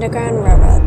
Underground Railroad.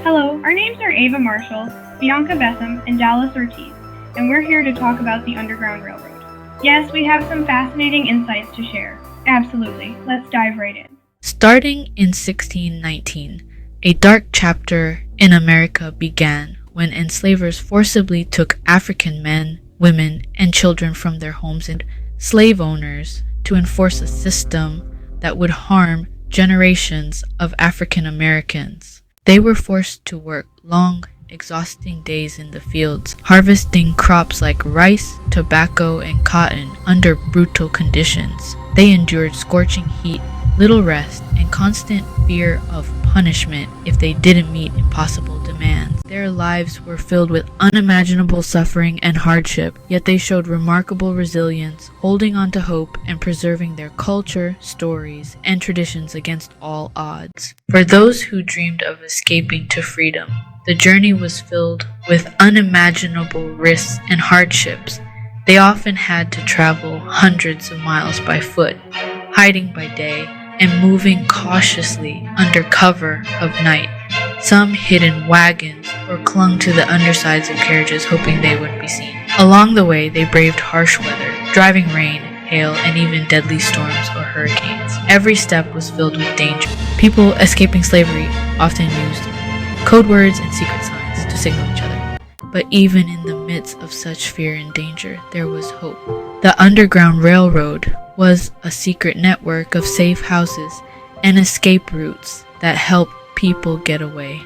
Hello, our names are Ava Marshall, Bianca Betham, and Dallas Ortiz, and we're here to talk about the Underground Railroad. Yes, we have some fascinating insights to share. Absolutely. Let's dive right in. Starting in 1619, a dark chapter in America began when enslavers forcibly took African men, women, and children from their homes and slave owners to enforce a system that would harm generations of African Americans. They were forced to work long, exhausting days in the fields, harvesting crops like rice, tobacco, and cotton under brutal conditions. They endured scorching heat, little rest, and constant fear of punishment if they didn't meet impossible demands. Their lives were filled with unimaginable suffering and hardship, yet they showed remarkable resilience, holding on to hope and preserving their culture, stories, and traditions against all odds. For those who dreamed of escaping to freedom, the journey was filled with unimaginable risks and hardships. They often had to travel hundreds of miles by foot, hiding by day, and moving cautiously under cover of night. Some hid in wagons or clung to the undersides of carriages hoping they wouldn't be seen. Along the way, they braved harsh weather, driving rain, hail, and even deadly storms or hurricanes. Every step was filled with danger. People escaping slavery often used code words and secret signs to signal each other. But even in the midst of such fear and danger, there was hope. The Underground Railroad was a secret network of safe houses and escape routes that helped people get away.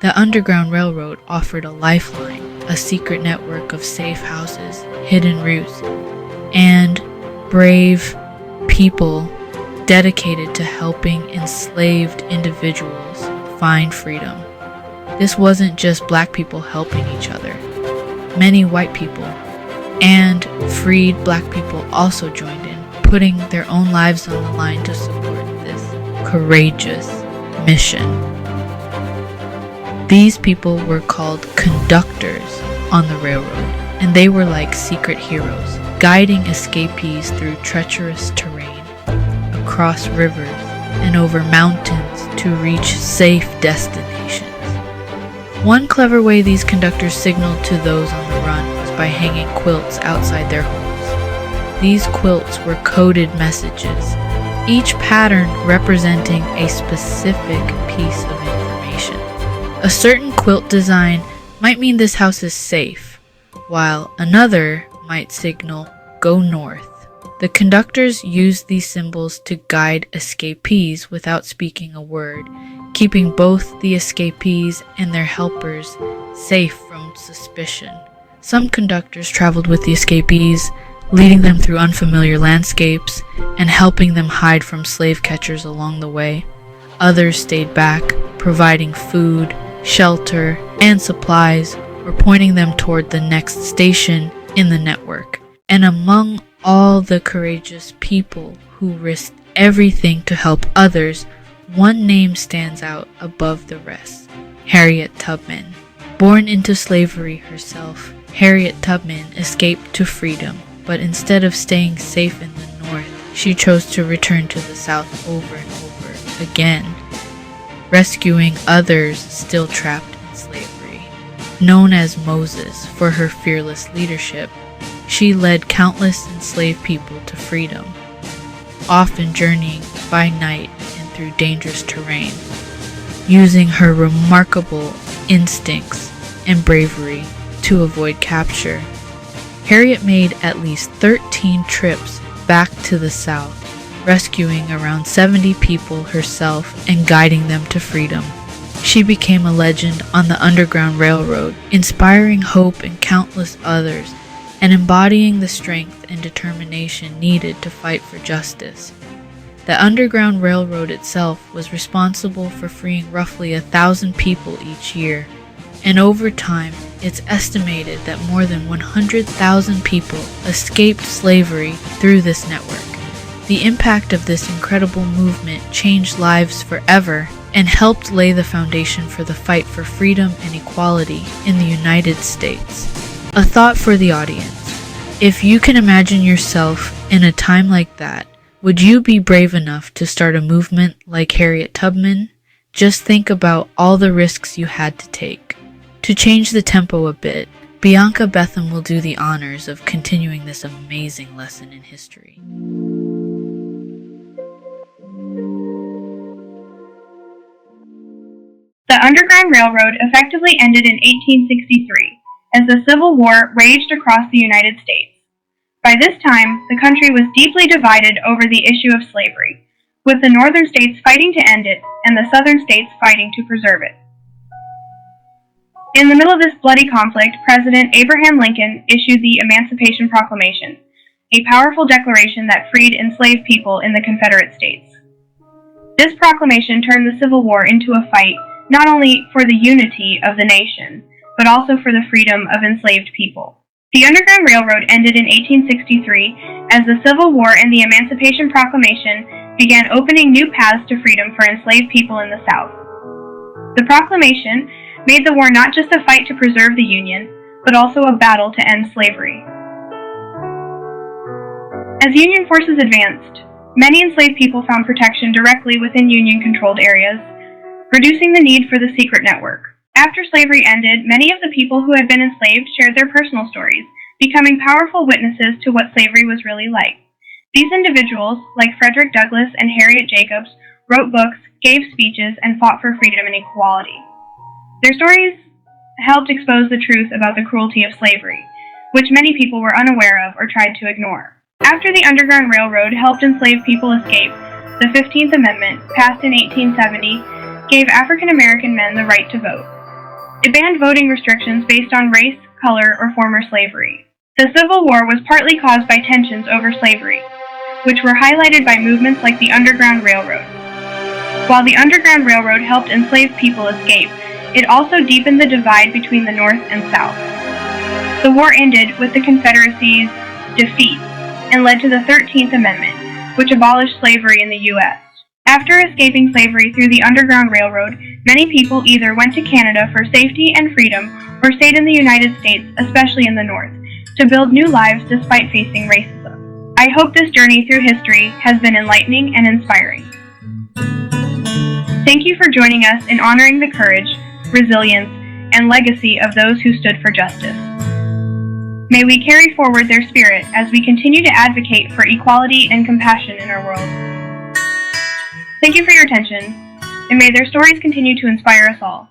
The Underground Railroad offered a lifeline, a secret network of safe houses, hidden routes, and brave people dedicated to helping enslaved individuals find freedom. This wasn't just black people helping each other. Many white people and freed black people also joined in, putting their own lives on the line to support this courageous mission. These people were called conductors on the railroad, and they were like secret heroes, guiding escapees through treacherous terrain, across rivers, and over mountains to reach safe destinations. One clever way these conductors signaled to those on the run was by hanging quilts outside their homes. These quilts were coded messages, each pattern representing a specific piece of information. A certain quilt design might mean this house is safe, while another might signal "Go north." The conductors used these symbols to guide escapees without speaking a word, keeping both the escapees and their helpers safe from suspicion. Some conductors traveled with the escapees, leading them through unfamiliar landscapes and helping them hide from slave catchers along the way. Others stayed back, providing food, shelter, and supplies, or pointing them toward the next station in the network. And among all the courageous people who risked everything to help others, one name stands out above the rest: Harriet Tubman. Born into slavery herself, Harriet Tubman escaped to freedom, but instead of staying safe in the North, she chose to return to the South over and over again, rescuing others still trapped in slavery. Known as Moses for her fearless leadership, she led countless enslaved people to freedom, often journeying by night and through dangerous terrain, using her remarkable instincts and bravery to avoid capture. Harriet made at least 13 trips back to the South, rescuing around 70 people herself and guiding them to freedom. She became a legend on the Underground Railroad, inspiring hope in countless others and embodying the strength and determination needed to fight for justice. The Underground Railroad itself was responsible for freeing roughly 1,000 people each year, and over time, it's estimated that more than 100,000 people escaped slavery through this network. The impact of this incredible movement changed lives forever and helped lay the foundation for the fight for freedom and equality in the United States. A thought for the audience. If you can imagine yourself in a time like that, would you be brave enough to start a movement like Harriet Tubman? Just think about all the risks you had to take. To change the tempo a bit, Bianca Betham will do the honors of continuing this amazing lesson in history. The Underground Railroad effectively ended in 1863 as the Civil War raged across the United States. By this time, the country was deeply divided over the issue of slavery, with the northern states fighting to end it and the southern states fighting to preserve it. In the middle of this bloody conflict, President Abraham Lincoln issued the Emancipation Proclamation, a powerful declaration that freed enslaved people in the Confederate States. This proclamation turned the Civil War into a fight not only for the unity of the nation, but also for the freedom of enslaved people. The Underground Railroad ended in 1863 as the Civil War and the Emancipation Proclamation began opening new paths to freedom for enslaved people in the South. The proclamation made the war not just a fight to preserve the Union, but also a battle to end slavery. As Union forces advanced, many enslaved people found protection directly within Union-controlled areas, reducing the need for the secret network. After slavery ended, many of the people who had been enslaved shared their personal stories, becoming powerful witnesses to what slavery was really like. These individuals, like Frederick Douglass and Harriet Jacobs, wrote books, gave speeches, and fought for freedom and equality. Their stories helped expose the truth about the cruelty of slavery, which many people were unaware of or tried to ignore. After the Underground Railroad helped enslaved people escape, the 15th Amendment, passed in 1870, gave African American men the right to vote. It banned voting restrictions based on race, color, or former slavery. The Civil War was partly caused by tensions over slavery, which were highlighted by movements like the Underground Railroad. While the Underground Railroad helped enslaved people escape, it also deepened the divide between the North and South. The war ended with the Confederacy's defeat and led to the 13th Amendment, which abolished slavery in the U.S. After escaping slavery through the Underground Railroad, many people either went to Canada for safety and freedom or stayed in the United States, especially in the North, to build new lives despite facing racism. I hope this journey through history has been enlightening and inspiring. Thank you for joining us in honoring the courage, resilience, and legacy of those who stood for justice. May we carry forward their spirit as we continue to advocate for equality and compassion in our world. Thank you for your attention, and may their stories continue to inspire us all.